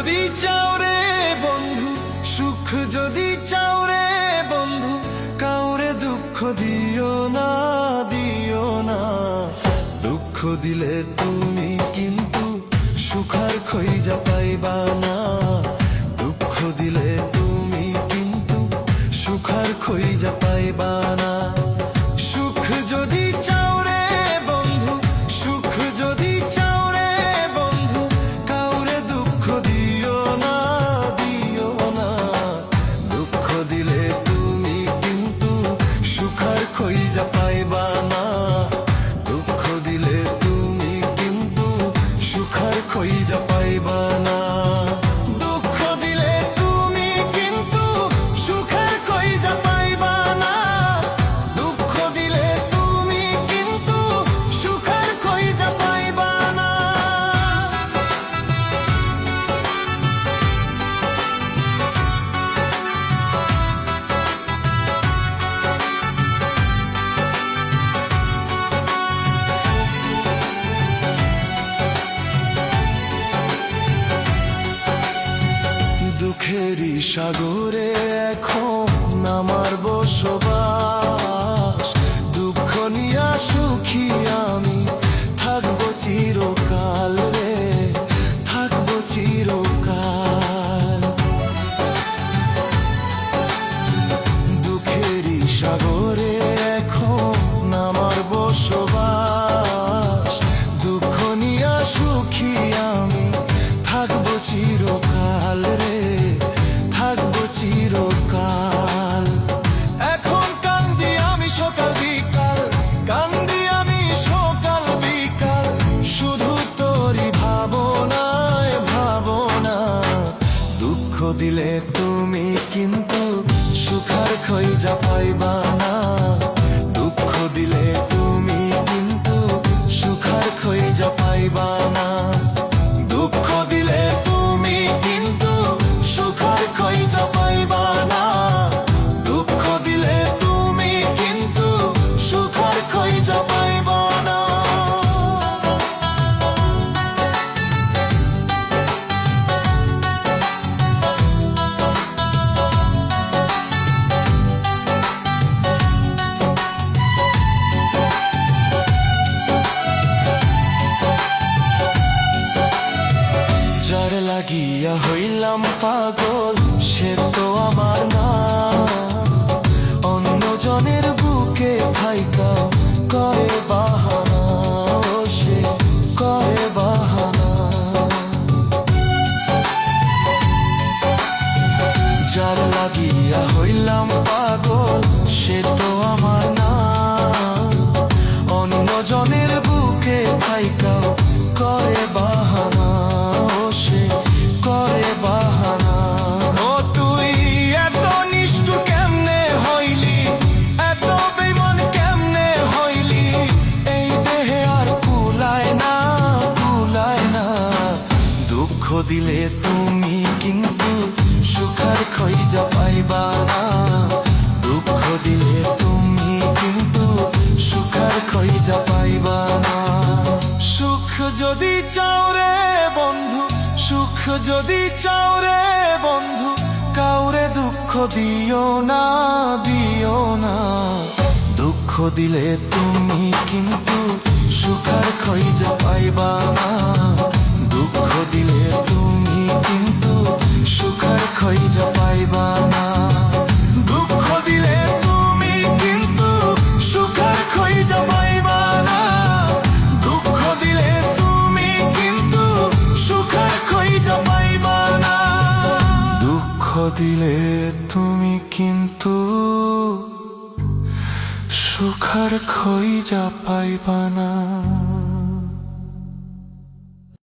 যদি চাও রে বন্ধু, সুখ যদি চাও রে বন্ধু, কাউরে দুঃখ দিও না, দিও না। দুঃখ দিলে তুমি কিন্তু সুখ আর খুঁজে পাইবা না। দুঃখ দিলে তুমি কিন্তু সুখ আর খুঁজে পাইবা না। সুখ যদি চাও রে বন্ধু, সুখ যদি চাও রে বন্ধু, কাউরে দুঃখ দিও না, দিও না। দুঃখ দিলে তুমি কিন্তু সুখ আর খুঁজে পাইবা না। দুঃখ দিলে তুমি কিন্তু সুখ আর খুঁজে পাইবা না। দুঃখ দিলে তুমি কিন্তু সুখ আর খুঁজে পাইবা না। দুঃখ দিলে তুমি কিন্তু সুখ আর খুঁজে পাইবা না। দুঃখেরই সাগরে এখন আমার বসবাস। দুঃখ নিয়া সুখী আমি থাকবো চিরকাল রে, থাকবো চিরকাল। দুঃখেরই সাগরে এখন আমার বসবাস। দুঃখ নিয়া সুখী আমি থাকবো চিরকাল রে, থাকবো চিরকাল। এখন কান্দি আমি সকাল বিকাল, কান্দি আমি সকাল বিকাল, শুধু তোরই ভাবনায় ভাবনা। দুঃখ দিলে তুমি কিন্তু সুখ আর খুঁজে পাইবা না। দুঃখ দিলে তুমি কিন্তু সুখ আর খুঁজে পাইবা না। দুঃখ দিলে তুমি কিন্তু সুখ আর খুঁজে পাইবা না। দুঃখ দিলে তুমি কিন্তু সুখ আর খুঁজে পাইবা না। যার লাগিয়া হইলাম পাগল সে তো আমার না। অন্যজনের বুকে থাইকা করে বাহানা, ও সে করে বাহানা। যার লাগিয়া হইলাম পাগল সে তো আমার না। অন্যজনের বুকে থাইকা করে বাহানা, ও সে করে বাহানা। ও তুই এত নিষ্ঠুর কেমনে হইলি, এত বেঈমান কেমনে হইলি, এই দেহে আর কুলায় না, কুলায় না। দুঃখ দিলে তুমি কিন্তু সুখ আর খুঁজে পাইবা না। দুঃখ দিলে তুমি কিন্তু সুখ আর খুঁজে পাইবা না। সুখ যদি চাও রে বন্ধু, সুখ যদি চাও রে বন্ধু, কাউরে দুঃখ দিও না, দিও না। দুঃখ দিলে তুমি কিন্তু সুখ আর খুঁজে পাইবা না। দুঃখ দিলে তুমি কিন্তু সুখ আর খুঁজে পাইবা না। দুঃখ দিলে তুমি কিন্তু সুখ আর খুঁজে পাইবা না। দুঃখ দিলে তুমি কিন্তু সুখ আর খুঁজে পাইবা না। দুঃখ দিলে তুমি কিন্তু সুখ আর খুঁজে পাইবা না।